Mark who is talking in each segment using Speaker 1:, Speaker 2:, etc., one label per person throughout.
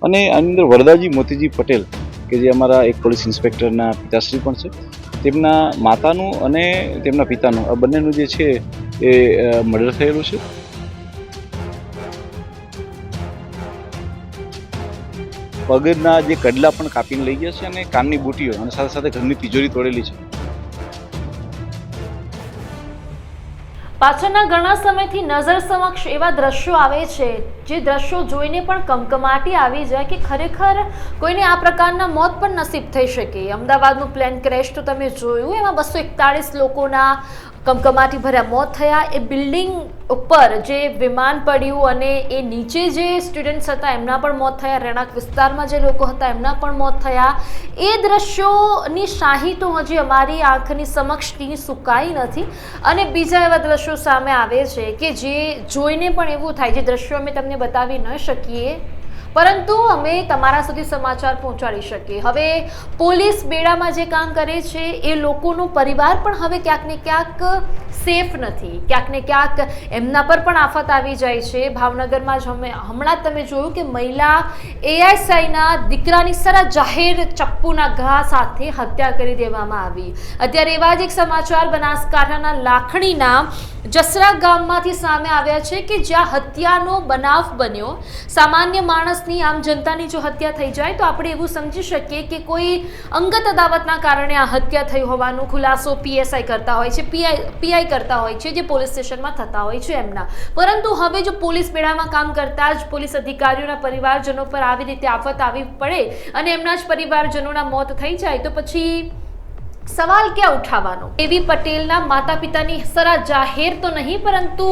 Speaker 1: અને આની અંદર વરદાજી મોતીજી પટેલ કે જે અમારા એક પોલીસ ઇન્સ્પેક્ટરના પિતાશ્રી પણ છે, તેમના માતાનું અને તેમના પિતાનું આ બંનેનું જે છે એ મર્ડર થયેલું છે. પગના જે કડલા પણ કાપીને લઈ ગયા છે અને કાનની બુટીઓ અને સાથે સાથે ઘરની તિજોરી તોડેલી છે.
Speaker 2: પાછળના ઘણા સમયથી નજર સમક્ષ એવા દ્રશ્યો આવે છે જે દ્રશ્યો જોઈને પણ કમકમાટી આવી જાય કે ખરેખર કોઈને આ પ્રકારના મોત પણ નસીબ થઈ શકે. અમદાવાદનું પ્લેન ક્રેશ તો તમે જોયું, એમાં 241 લોકોના કમકમાટી ભર્યા મોત થયા. એ બિલ્ડિંગ ઉપર જે વિમાન પડ્યું અને એ નીચે જે સ્ટુડન્ટ્સ હતા એમના પણ મોત થયા. રહેણાંક વિસ્તારમાં જે લોકો હતા એમના પણ મોત થયા. એ દ્રશ્યોની શાહી તો હજી અમારી આંખની સમક્ષથી સુકાઈ નથી. અને બીજા એવા દ્રશ્યો સામે આવે છે કે જે જોઈને પણ એવું થાય, જે દ્રશ્યો અમે તમને બતાવી ન શકીએ પરંતુ અમે તમારા સુધી સમાચાર પહોંચાડી શકીએ. હવે પોલીસ બેડામાં જે કામ કરે છે એ લોકોનો પરિવાર પણ હવે ક્યાંક ને ક્યાંક સેફ નથી. ક્યાંક ને ક્યાંક એમના પર પણ આફત આવી જાય છે. ભાવનગરમાં જ હમણાં તમે જોયું કે મહિલા એએસઆઈના દીકરાની સરા જાહેર ચપ્પુના ઘા સાથે હત્યા કરી દેવામાં આવી. અત્યારે એવા જ એક સમાચાર બનાસકાંઠાના લાખણીના જસરા ગામમાંથી સામે આવ્યા છે કે જ્યાં હત્યાનો બનાવ બન્યો. સામાન્ય માણસની, આમ જનતાની જો હત્યા થઈ જાય તો આપણે એવું સમજી શકીએ કે કોઈ અંગત અદાવતના કારણે આ હત્યા થઈ હોવાનો ખુલાસો પીએસઆઈ કરતા હોય છે, પીઆઈ કરતા હોય છે, જે પોલીસ સ્ટેશનમાં થતા હોય છે એમના. પરંતુ હવે જો પોલીસ બેડામાં કામ કરતા જ પોલીસ અધિકારીઓના પરિવારજનો પર આવી રીતે આફત આવી પડે અને એમના જ પરિવારજનોના મોત થઈ જાય તો પછી સવાલ ક્યાં ઉઠાવવાનો? એવી પટેલના માતા પિતાની સરા જાહેર તો નહીં પરંતુ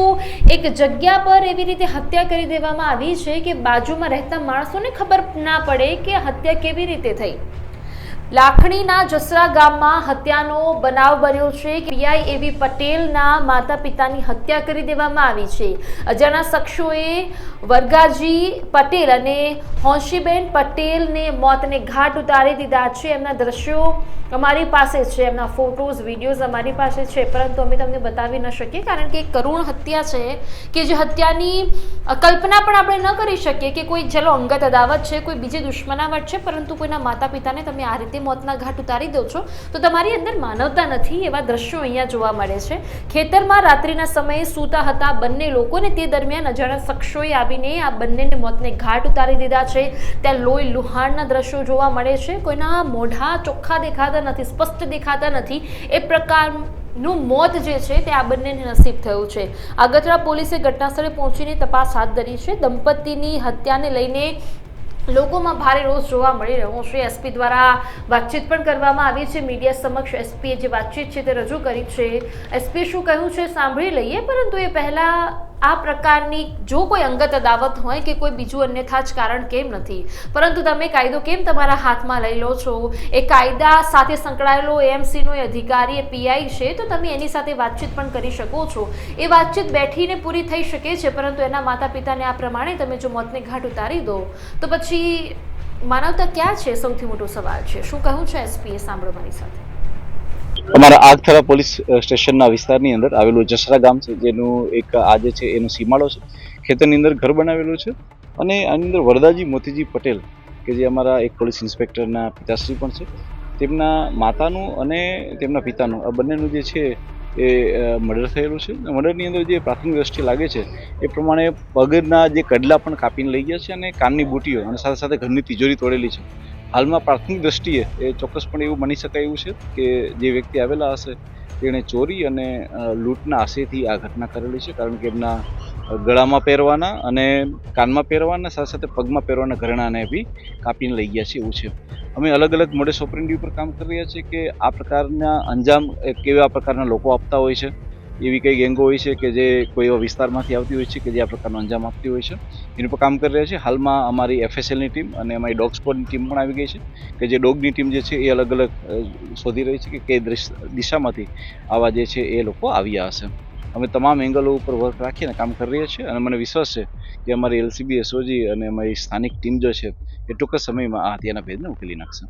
Speaker 2: એક જગ્યા પર એવી રીતે હત્યા કરી દેવામાં આવી છે કે બાજુમાં રહેતા માણસોને ખબર ના પડે કે હત્યા કેવી રીતે થઈ. લાખણીના જસરા ગામમાં હત્યાનો બનાવ બન્યો છે. પીઆઈ એવી પટેલના માતા પિતાની હત્યા કરી દેવામાં આવી છે. અજાણ્યા શખ્સોએ વરગાજી પટેલ અને હોશીબેન પટેલને મોતને ઘાટ ઉતારી દીધા છે. એમના દ્રશ્યો અમારી પાસે છે, એમના ફોટોઝ, વિડીયોઝ અમારી પાસે છે, પરંતુ અમે તમને બતાવી ન શકીએ કારણ કે એક કરુણ હત્યા છે કે જે હત્યાની કલ્પના પણ આપણે ન કરી શકીએ કે કોઈ ચલો અંગત અદાવત છે, કોઈ બીજી દુશ્મનાવટ છે, પરંતુ કોઈના માતા પિતાને તમે આ રીતે મોતના ઘાટ ઉતારી દો છો તો તમારી અંદર માનવતા નથી. એવા દ્રશ્યો અહીંયા જોવા મળે છે. ખેતરમાં રાત્રિના સમયે સૂતા હતા બંને લોકોને તે દરમિયાન અજાણ્યા શખ્સોએ આવીને આ બંનેને મોતને ઘાટ ઉતારી દીધા છે. ત્યાં લોહી લુહાણના દ્રશ્યો જોવા મળે છે. કોઈના મોઢા ચોખ્ખા દેખાતા નથી, સ્પષ્ટ દેખાતા નથી. એ પ્રકારનું મોત જે છે તે આ બંનેને નસીબ થયું છે. આગતરા પોલીસે ઘટનાસ્થળે પહોંચીને તપાસ હાથ ધરી છે. દંપતીની હત્યાને લઈને લોકોમાં ભારે રોષ જોવા મળી રહ્યો છે. એસપી દ્વારા વાતચીત પણ કરવામાં આવી છે. મીડિયા સમક્ષ એસપીએ જે વાતચીત છે તે રજૂ કરી છે. એસપીએ શું કહ્યું છે સાંભળી લઈએ, પરંતુ એ પહેલા આ પ્રકારની જો કોઈ અંગત અદાવત હોય કે કોઈ બીજું અન્યથા જ કારણ કેમ નથી, પરંતુ તમે કાયદો કેમ તમારા હાથમાં લઈ લો છો? એ કાયદા સાથે સંકળાયેલો એએમસીનો એ અધિકારી, એ પીઆઈ છે, તો તમે એની સાથે વાતચીત પણ કરી શકો છો. એ વાતચીત બેઠીને પૂરી થઈ શકે છે, પરંતુ એના માતા પિતાને આ પ્રમાણે તમે જો મોતને ઘાટ ઉતારી દો તો પછી માનવતા ક્યાં છે? સૌથી મોટો સવાલ છે. શું કહ્યું છે એસપીએ? સાંભળો મારી સાથે.
Speaker 1: અમારા આગથરા પોલીસ સ્ટેશનના વિસ્તારની અંદર આવેલું જસરા ગામ છે, જેનું એક આજે છે એનો સીમાડો છે. ખેતરની અંદર ઘર બનાવેલું છે અને આની અંદર વરદાજી મોતીજી પટેલ કે જે અમારા એક પોલીસ ઇન્સ્પેક્ટરના પિતાશ્રી પણ છે, તેમના માતાનું અને તેમના પિતાનું આ બંનેનું જે છે એ મર્ડર થયેલું છે. મર્ડરની અંદર જે પ્રાથમિક દ્રષ્ટિએ લાગે છે એ પ્રમાણે પગના જે કડલા પણ કાપીને લઈ ગયા છે અને કાનની બુટીઓ અને સાથે સાથે ઘરની તિજોરી તોડેલી છે. હાલમાં પ્રાથમિક દ્રષ્ટિએ એ ચોક્કસપણે એવું બની શકાય એવું છે કે જે વ્યક્તિ આવેલા હશે તેણે ચોરી અને લૂંટના આશયથી આ ઘટના કરેલી છે, કારણ કે એમના ગળામાં પહેરવાના અને કાનમાં પહેરવાના સાથે સાથે પગમાં પહેરવાના ઘરેણાને બી કાપીને લઈ ગયા છે એવું છે. અમે અલગ અલગ મોડસ ઓપરેન્ડી ઉપર કામ કરી રહ્યા છીએ કે આ પ્રકારના અંજામ કેવા પ્રકારના લોકો આપતા હોય છે. એવી કઈ ગેંગો હોય છે કે જે કોઈ એવા વિસ્તારમાંથી આવતી હોય છે કે જે આ પ્રકારનો અંજામ આપતી હોય છે, એની પર કામ કરી રહ્યા છે. હાલમાં અમારી એફએસએલની ટીમ અને અમારી ડોગ સ્પોટની ટીમ પણ આવી ગઈ છે કે જે ડોગની ટીમ જે છે એ અલગ અલગ શોધી રહી છે કે કઈ દિશામાંથી આવા જે છે એ લોકો આવ્યા હશે. અમે તમામ એંગલો ઉપર વર્ક રાખીને કામ કરી રહ્યા છીએ અને મને વિશ્વાસ છે કે અમારી એલસીબી, એસઓજી અને અમારી સ્થાનિક ટીમ જો છે એ ટૂંક સમયમાં આ હત્યાના ભેદને ઉકેલી નાખશે.